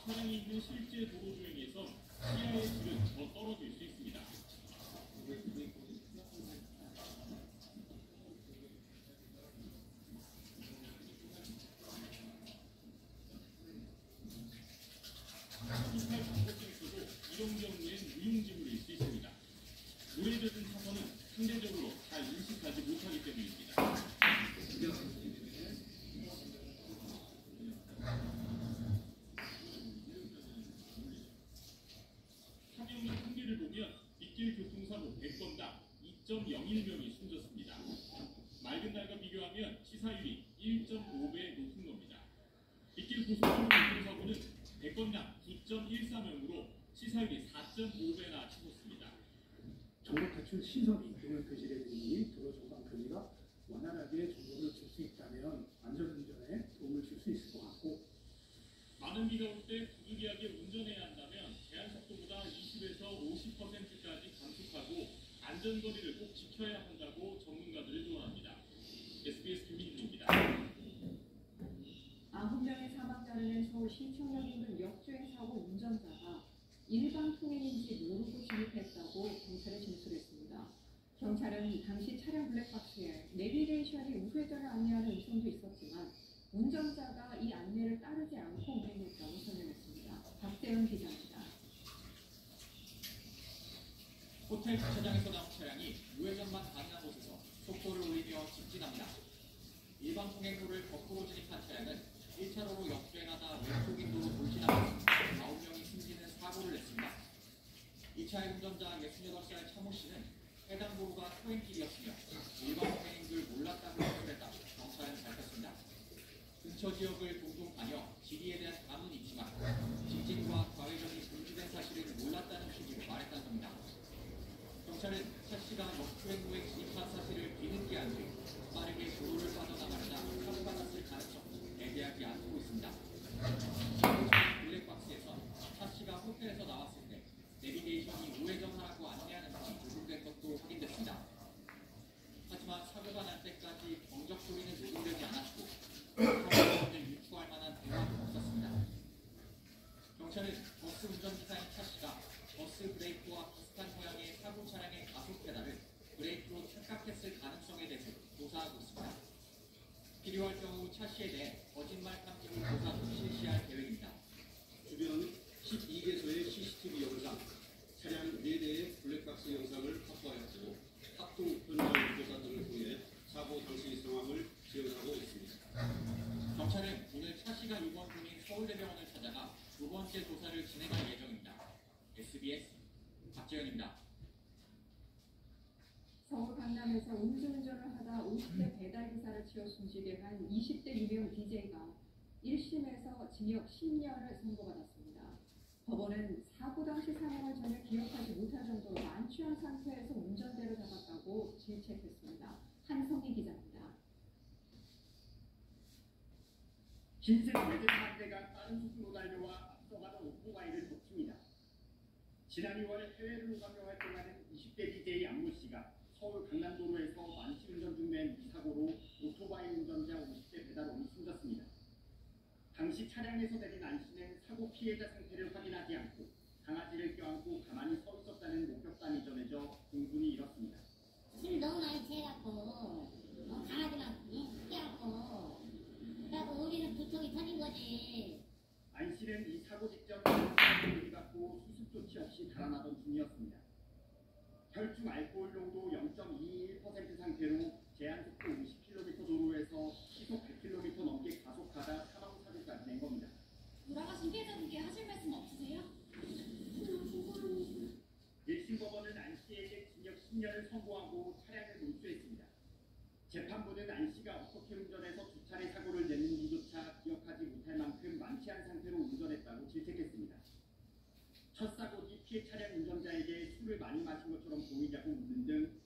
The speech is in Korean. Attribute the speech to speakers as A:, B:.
A: 차량이 있는 실제 도로 주행에서 시야의 질은 더 떨어질 수 있습니다. 이탈 방법도 있어도 이런 경우엔 무용지물일 수 있습니다. 물에 젖은 차선은 상대적으로 잘 인식하지 못하기 때문입니다. 차량의 통계를 보면 빗길 교통사고 100건당 2.01명이 숨졌습니다. 맑은 날과 비교하면 치사율이 1.5배 높은 겁니다. 빗길 고속도로 교통사고는 100건당 9.14명으로 치사율이 4.5배나 치솟습니다.
B: 정보 탈출 시설이 도로 표시라든지 도로 전방 표시가 원활하게 정보를 줄 수 있다면 안전운전에 도움을 줄 수 있을 것 같고,
A: 많은 비가 올 때 부득이하게 운전해야 한다면 제한속도보다 20에서 50%까지 감축하고 안전거리를 꼭 지켜야 한다고 전문가들을 조언합니다. SBS 김민주입니다.
C: 9명의 사망자를 낸 서울 시청역 인근 역주행 사고 운전자가 일반 통행인지 모르고 진입했다고 경찰에 진술했습니다. 경찰은 당시 차량 블랙박스에 내비게이션이 우회전을 안내하는 음성도 있었지만 운전자가 이 안내를 따르지 않고 운행했다고 설명했습니다. 박재현 기자입니다.
D: 호텔 주차장에서 나온 차량이 우회전만 가능한 곳에서 속도를 올리며 직진합니다. 일반 통행로를 거꾸로 진입한 차량은 1차로로 역주행하다 왼쪽인 도로 돌진하면서 9명이 숨지는 사고를 냈습니다. 이 차의 운전자 68살 차모 씨는 해당 도로가 통행길이었으며 일반 통행인 줄 몰랐다고 진술했다고 경찰은 밝혔습니다. 근처 지역을 종종 다녀 지리에 대한 감은 있지만 직진과 과회전이 금지된 사실을 몰랐다는 취지로 말했다는 겁니다. 경찰은 차 씨가 역주행로에 진입한 사실을 뒤늦게 안 뒤 빠르게 도로를 빠져나가려다 사고가 났을 가능성 배제하지 않고 있습니다. 블랙박스에서 차 씨가 호텔에서 나왔을 때 내비게이션이 우회전하라고 안내하는 것이 녹음된 것도 확인됐습니다. 하지만 사고가 날 때까지 경적 소리는 녹음되지 않았고 사고를 유추할 만한 대화도 없었습니다. 경찰은 버스 운전기사인 차 씨가 버스 브레이크와 비슷한 모양의 사고 차량의 가속 페달을 브레이크로 착각했을 가능성에 대해서 조사하고 있습니다. 필요할 경우 차 씨에 대해 거짓말 탐지기 조사도 실시할 계획입니다.
E: 주변 12개소의 CCTV 영상, 차량 4대의 블랙박스 영상을 확보하였고 합동 현장 조사 등을 통해 사고 당시 상황을 지원하고 있습니다.
D: 경찰은 오늘 차 씨가 입원 중인 서울대병원을 찾아가 두 번째 조사를 진행할 예정입니다. SBS 박재현입니다.
C: 서울 강남에서 음주운전을 하다 50대 배달기사를 치어 숨지게 한 20대 유명 DJ가 1심에서 징역 10년을 선고받았습니다. 법원은 사고 당시 상황을 전혀 기억하지 못할 정도로 만취한 상태에서 운전대를 잡았다고 질책했습니다. 한성희 기자입니다.
F: 흰색 외제차대가 빠른 속도로 달려와 앞서가던 오토바이를 덮칩니다. 지난 2월 해외로 가며 활동하는 20대 DJ 안모 씨가 서울 강남도로에서 만취운전 중 낸 이 사고로 오토바이 운전자 50대 배달원이 숨졌습니다. 당시 차량에서 내린 안 씨는 사고 피해자 상태를 확인하지 않고 강아지를 껴안고 가만히 서 있었다는 목격담이 전해져 공분이 일었습니다.
G: 술 너무 많이 취해갖고 강아지랑 껴안고 그래갖고 우리는 두통이 터진 거지.
F: 안 씨는 이 사고 직전 강아지를 들이받고 수습 조치 없이 달아나던 중이었습니다. 혈중 알코올 농도 0.21% 상태로 제한속도 50km 도로에서 시속 100km 넘게 가속하다 사망사고까지 낸 겁니다.
G: 돌아가신 피해자분께 하실 말씀 없으세요?
F: 1심 법원은 안 씨에게 징역 10년을 선고하고 차량을 몰수했습니다. 재판부는 안 씨가 어떻게 운전해서 두 차례 사고를 냈는지조차 기억하지 못할 만큼 만취한 상태로 운전했다고 질책했습니다. 첫 사고 뒤 피해 차량 운전자에게 술을 많이 마신 것처럼 보이냐고 묻는 등